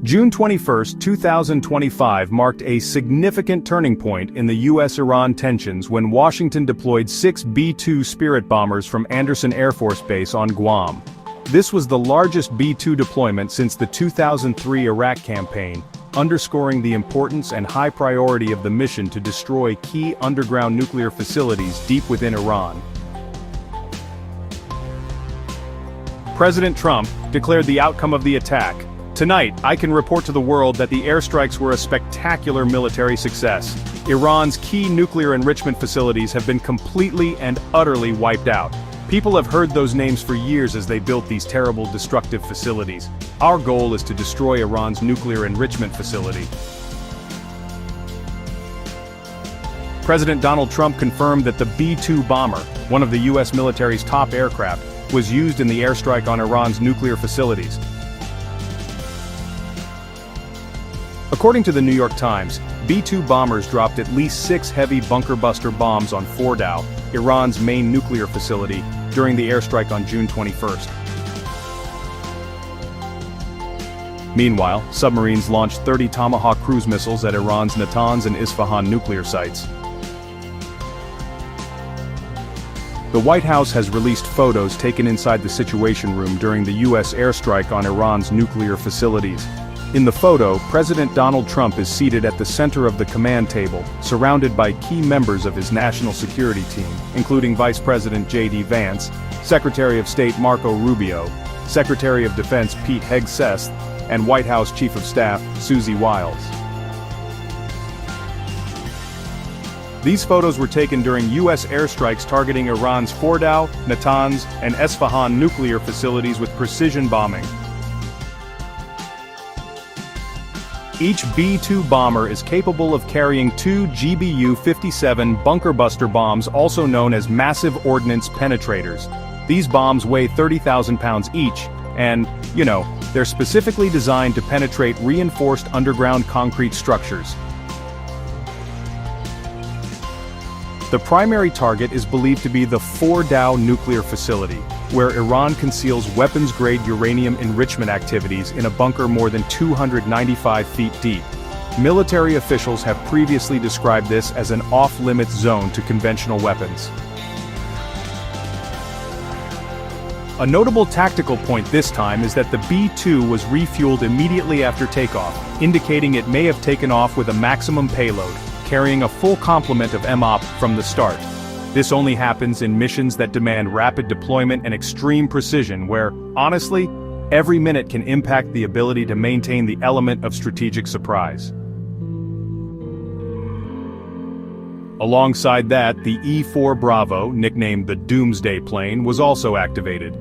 June 21, 2025 marked a significant turning point in the U.S.-Iran tensions when Washington deployed 6 B-2 Spirit bombers from Andersen Air Force Base on Guam. This was the largest B-2 deployment since the 2003 Iraq campaign, underscoring the importance and high priority of the mission to destroy key underground nuclear facilities deep within Iran. President Trump declared the outcome of the attack. "Tonight, I can report to the world that the airstrikes were a spectacular military success. Iran's key nuclear enrichment facilities have been completely and utterly wiped out. People have heard those names for years as they built these terrible, destructive facilities. Our goal is to destroy Iran's nuclear enrichment facility." President Donald Trump confirmed that the B-2 bomber, one of the U.S. military's top aircraft, was used in the airstrike on Iran's nuclear facilities. According to the New York Times, B-2 bombers dropped at least 6 heavy bunker-buster bombs on Fordow, Iran's main nuclear facility, during the airstrike on June 21. Meanwhile, submarines launched 30 Tomahawk cruise missiles at Iran's Natanz and Isfahan nuclear sites. The White House has released photos taken inside the Situation Room during the U.S. airstrike on Iran's nuclear facilities. In the photo, President Donald Trump is seated at the center of the command table, surrounded by key members of his national security team, including Vice President J.D. Vance, Secretary of State Marco Rubio, Secretary of Defense Pete Hegseth, and White House Chief of Staff Susie Wiles. These photos were taken during U.S. airstrikes targeting Iran's Fordow, Natanz, and Esfahan nuclear facilities with precision bombing. Each B-2 bomber is capable of carrying 2 GBU-57 bunker-buster bombs, also known as massive ordnance penetrators. These bombs weigh 30,000 pounds each, and, they're specifically designed to penetrate reinforced underground concrete structures. The primary target is believed to be the Fordow nuclear facility, where Iran conceals weapons-grade uranium enrichment activities in a bunker more than 295 feet deep. Military officials have previously described this as an off-limits zone to conventional weapons. A notable tactical point this time is that the B-2 was refueled immediately after takeoff, indicating it may have taken off with a maximum payload, carrying a full complement of MOP from the start. This only happens in missions that demand rapid deployment and extreme precision where, honestly, every minute can impact the ability to maintain the element of strategic surprise. Alongside that, the E-4 Bravo, nicknamed the Doomsday Plane, was also activated.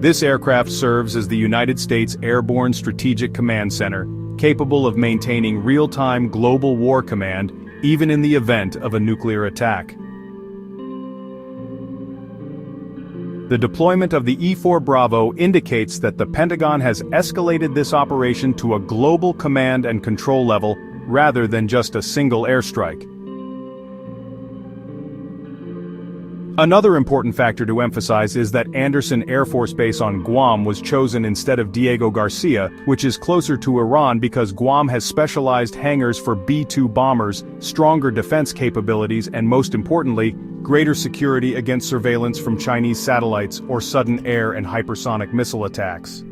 This aircraft serves as the United States Airborne Strategic Command Center, capable of maintaining real-time global war command even in the event of a nuclear attack. The deployment of the E-4 Bravo indicates that the Pentagon has escalated this operation to a global command and control level rather than just a single airstrike. Another important factor to emphasize is that Andersen Air Force Base on Guam was chosen instead of Diego Garcia, which is closer to Iran because Guam has specialized hangars for B-2 bombers, stronger defense capabilities, and most importantly, greater security against surveillance from Chinese satellites or sudden air and hypersonic missile attacks.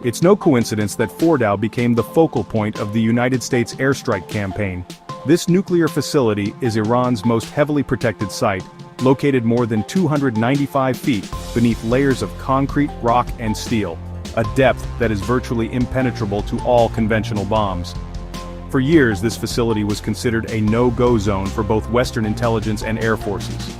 It's no coincidence that Fordow became the focal point of the United States airstrike campaign. This nuclear facility is Iran's most heavily protected site, located more than 295 feet beneath layers of concrete, rock, and steel, a depth that is virtually impenetrable to all conventional bombs. For years, this facility was considered a no-go zone for both Western intelligence and air forces.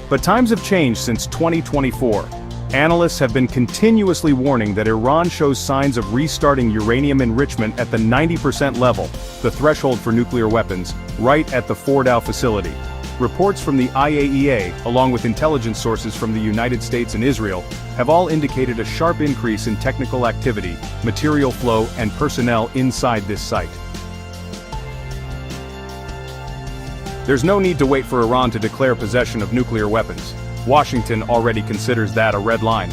But times have changed since 2024. Analysts have been continuously warning that Iran shows signs of restarting uranium enrichment at the 90% level, the threshold for nuclear weapons, right at the Fordow facility. Reports from the IAEA, along with intelligence sources from the United States and Israel, have all indicated a sharp increase in technical activity, material flow, and personnel inside this site. There's no need to wait for Iran to declare possession of nuclear weapons. Washington already considers that a red line.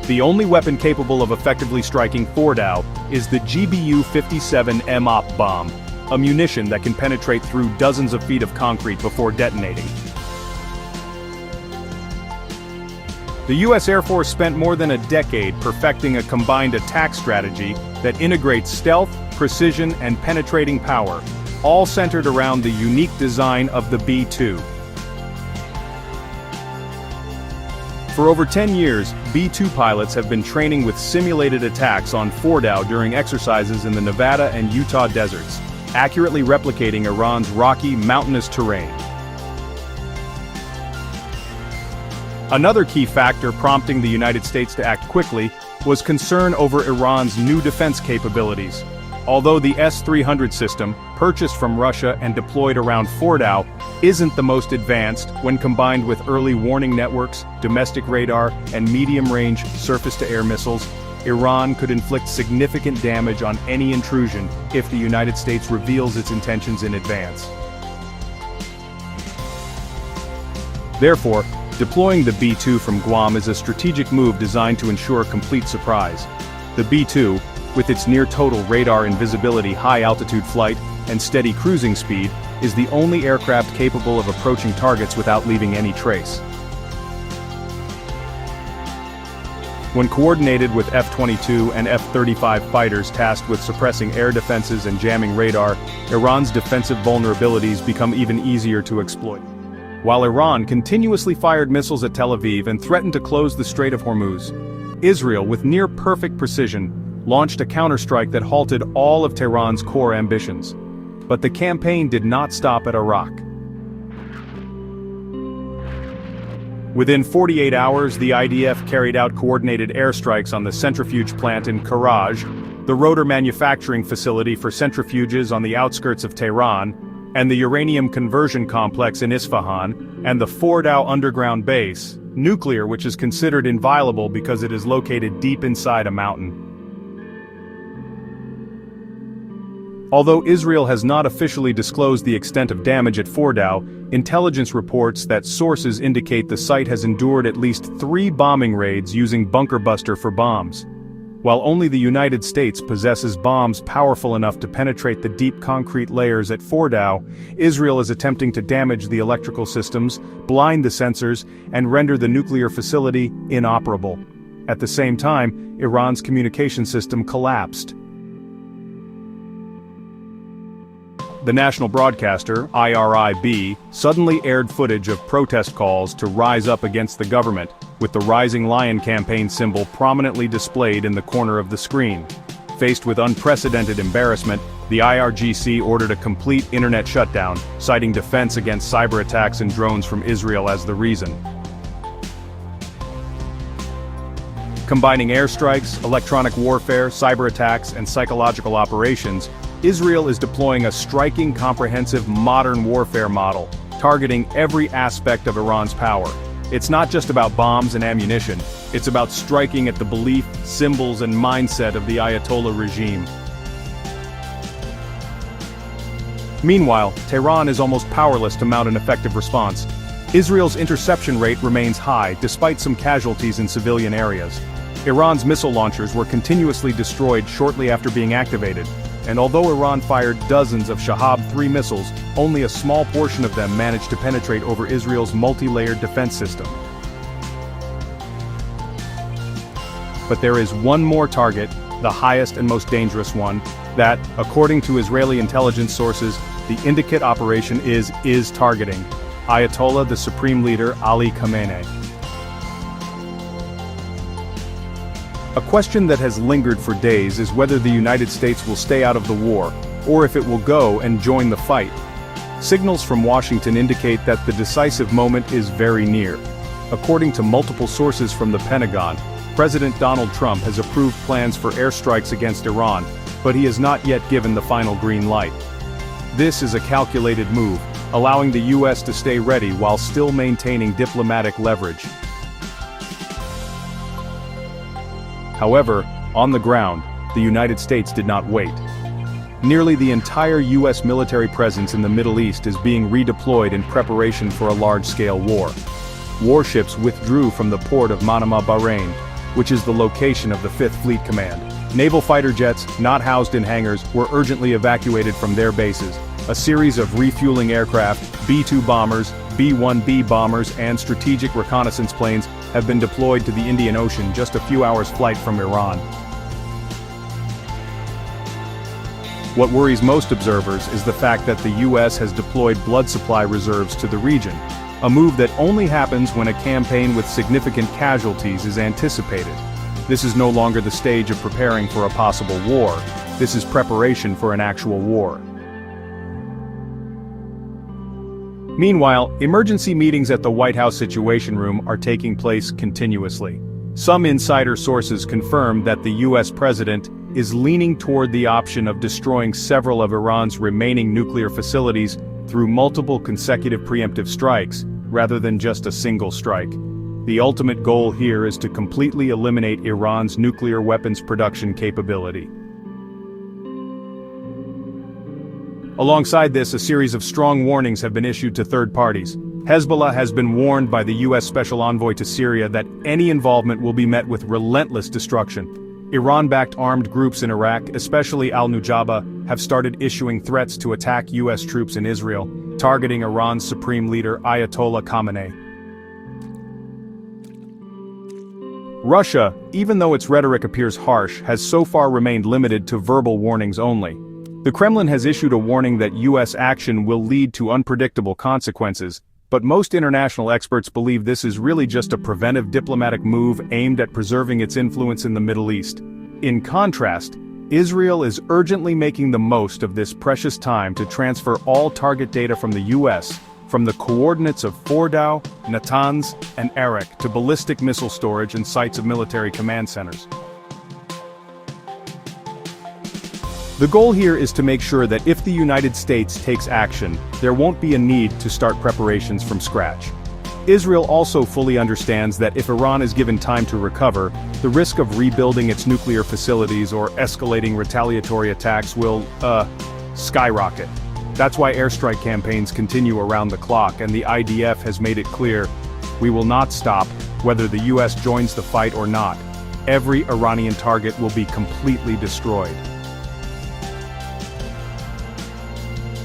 The only weapon capable of effectively striking Fordow is the GBU-57 MOP bomb, a munition that can penetrate through dozens of feet of concrete before detonating. The U.S. Air Force spent more than a decade perfecting a combined attack strategy that integrates stealth, precision, and penetrating power, all centered around the unique design of the B-2. For over 10 years, B-2 pilots have been training with simulated attacks on Fordow during exercises in the Nevada and Utah deserts, accurately replicating Iran's rocky, mountainous terrain. Another key factor prompting the United States to act quickly was concern over Iran's new defense capabilities. Although the S-300 system, purchased from Russia and deployed around Fordow, isn't the most advanced when combined with early warning networks, domestic radar, and medium-range surface-to-air missiles, Iran could inflict significant damage on any intrusion if the United States reveals its intentions in advance. Therefore, deploying the B-2 from Guam is a strategic move designed to ensure complete surprise. The B-2, with its near-total radar invisibility, high-altitude flight, and steady cruising speed, is the only aircraft capable of approaching targets without leaving any trace. When coordinated with F-22 and F-35 fighters tasked with suppressing air defenses and jamming radar, Iran's defensive vulnerabilities become even easier to exploit. While Iran continuously fired missiles at Tel Aviv and threatened to close the Strait of Hormuz, Israel, with near-perfect precision, launched a counterstrike that halted all of Tehran's core ambitions. But the campaign did not stop at Iraq. Within 48 hours, the IDF carried out coordinated airstrikes on the centrifuge plant in Karaj, the rotor manufacturing facility for centrifuges on the outskirts of Tehran, and the uranium conversion complex in Isfahan, and the Fordow underground base, nuclear, which is considered inviolable because it is located deep inside a mountain. Although Israel has not officially disclosed the extent of damage at Fordow, intelligence reports that sources indicate the site has endured at least 3 bombing raids using bunker buster for bombs. While only the United States possesses bombs powerful enough to penetrate the deep concrete layers at Fordow, Israel is attempting to damage the electrical systems, blind the sensors, and render the nuclear facility inoperable. At the same time, Iran's communication system collapsed. The national broadcaster, IRIB, suddenly aired footage of protest calls to rise up against the government, with the Rising Lion campaign symbol prominently displayed in the corner of the screen. Faced with unprecedented embarrassment, the IRGC ordered a complete internet shutdown, citing defense against cyber attacks and drones from Israel as the reason. Combining airstrikes, electronic warfare, cyber attacks, and psychological operations, Israel is deploying a striking, comprehensive modern warfare model, targeting every aspect of Iran's power. It's not just about bombs and ammunition, it's about striking at the belief, symbols, and mindset of the Ayatollah regime. Meanwhile, Tehran is almost powerless to mount an effective response. Israel's interception rate remains high, despite some casualties in civilian areas. Iran's missile launchers were continuously destroyed shortly after being activated, and although Iran fired dozens of Shahab-3 missiles, only a small portion of them managed to penetrate over Israel's multi-layered defense system. But there is one more target, the highest and most dangerous one, that, according to Israeli intelligence sources, the Indicate operation is targeting: Ayatollah the Supreme Leader Ali Khamenei. A question that has lingered for days is whether the United States will stay out of the war, or if it will go and join the fight. Signals from Washington indicate that the decisive moment is very near. According to multiple sources from the Pentagon, President Donald Trump has approved plans for airstrikes against Iran, but he has not yet given the final green light. This is a calculated move, allowing the U.S. to stay ready while still maintaining diplomatic leverage. However, on the ground, the United States did not wait. Nearly the entire US military presence in the Middle East is being redeployed in preparation for a large-scale war. Warships withdrew from the port of Manama, Bahrain, which is the location of the 5th Fleet Command. Naval fighter jets, not housed in hangars, were urgently evacuated from their bases. A series of refueling aircraft, B-2 bombers, B-1B bombers and strategic reconnaissance planes have been deployed to the Indian Ocean just a few hours' flight from Iran. What worries most observers is the fact that the US has deployed blood supply reserves to the region, a move that only happens when a campaign with significant casualties is anticipated. This is no longer the stage of preparing for a possible war, this is preparation for an actual war. Meanwhile, emergency meetings at the White House Situation Room are taking place continuously. Some insider sources confirm that the US president is leaning toward the option of destroying several of Iran's remaining nuclear facilities through multiple consecutive preemptive strikes, rather than just a single strike. The ultimate goal here is to completely eliminate Iran's nuclear weapons production capability. Alongside this, a series of strong warnings have been issued to third parties. Hezbollah has been warned by the US Special Envoy to Syria that any involvement will be met with relentless destruction. Iran-backed armed groups in Iraq, especially al-Nujaba, have started issuing threats to attack US troops in Israel, targeting Iran's supreme leader Ayatollah Khamenei. Russia, even though its rhetoric appears harsh, has so far remained limited to verbal warnings only. The Kremlin has issued a warning that US action will lead to unpredictable consequences, but most international experts believe this is really just a preventive diplomatic move aimed at preserving its influence in the Middle East. In contrast, Israel is urgently making the most of this precious time to transfer all target data from the US, from the coordinates of Fordow, Natanz, and Arak to ballistic missile storage and sites of military command centers. The goal here is to make sure that if the United States takes action, there won't be a need to start preparations from scratch. Israel also fully understands that if Iran is given time to recover, the risk of rebuilding its nuclear facilities or escalating retaliatory attacks will, skyrocket. That's why airstrike campaigns continue around the clock, and the IDF has made it clear, we will not stop, whether the US joins the fight or not. Every Iranian target will be completely destroyed.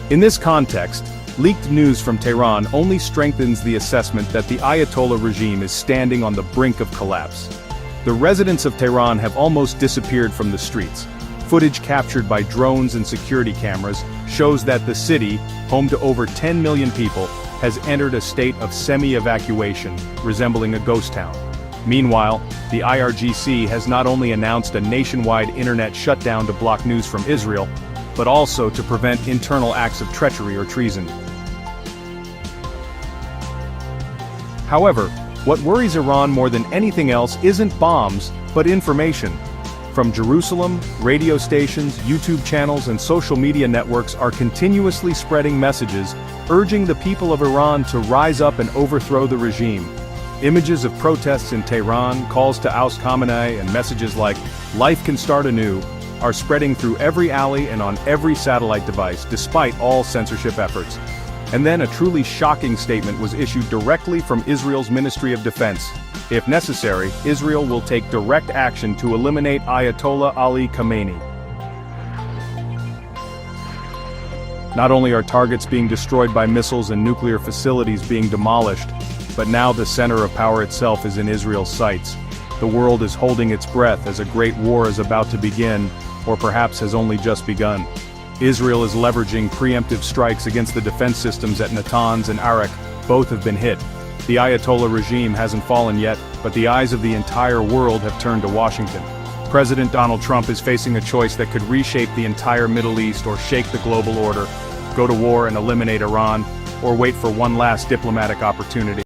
In this context, leaked news from Tehran only strengthens the assessment that the Ayatollah regime is standing on the brink of collapse. The residents of Tehran have almost disappeared from the streets. Footage captured by drones and security cameras shows that the city, home to over 10 million people, has entered a state of semi-evacuation, resembling a ghost town. Meanwhile, the IRGC has not only announced a nationwide internet shutdown to block news from Israel, but also to prevent internal acts of treachery or treason. However, what worries Iran more than anything else isn't bombs, but information. From Jerusalem, radio stations, YouTube channels, and social media networks are continuously spreading messages, urging the people of Iran to rise up and overthrow the regime. Images of protests in Tehran, calls to oust Khamenei, and messages like, "Life can start anew," are spreading through every alley and on every satellite device, despite all censorship efforts. And then a truly shocking statement was issued directly from Israel's Ministry of Defense. If necessary, Israel will take direct action to eliminate Ayatollah Ali Khamenei. Not only are targets being destroyed by missiles and nuclear facilities being demolished, but now the center of power itself is in Israel's sights. The world is holding its breath as a great war is about to begin, or perhaps has only just begun. Israel is leveraging preemptive strikes against the defense systems at Natanz and Arak. Both have been hit. The Ayatollah regime hasn't fallen yet, but the eyes of the entire world have turned to Washington. President Donald Trump is facing a choice that could reshape the entire Middle East or shake the global order: go to war and eliminate Iran, or wait for one last diplomatic opportunity.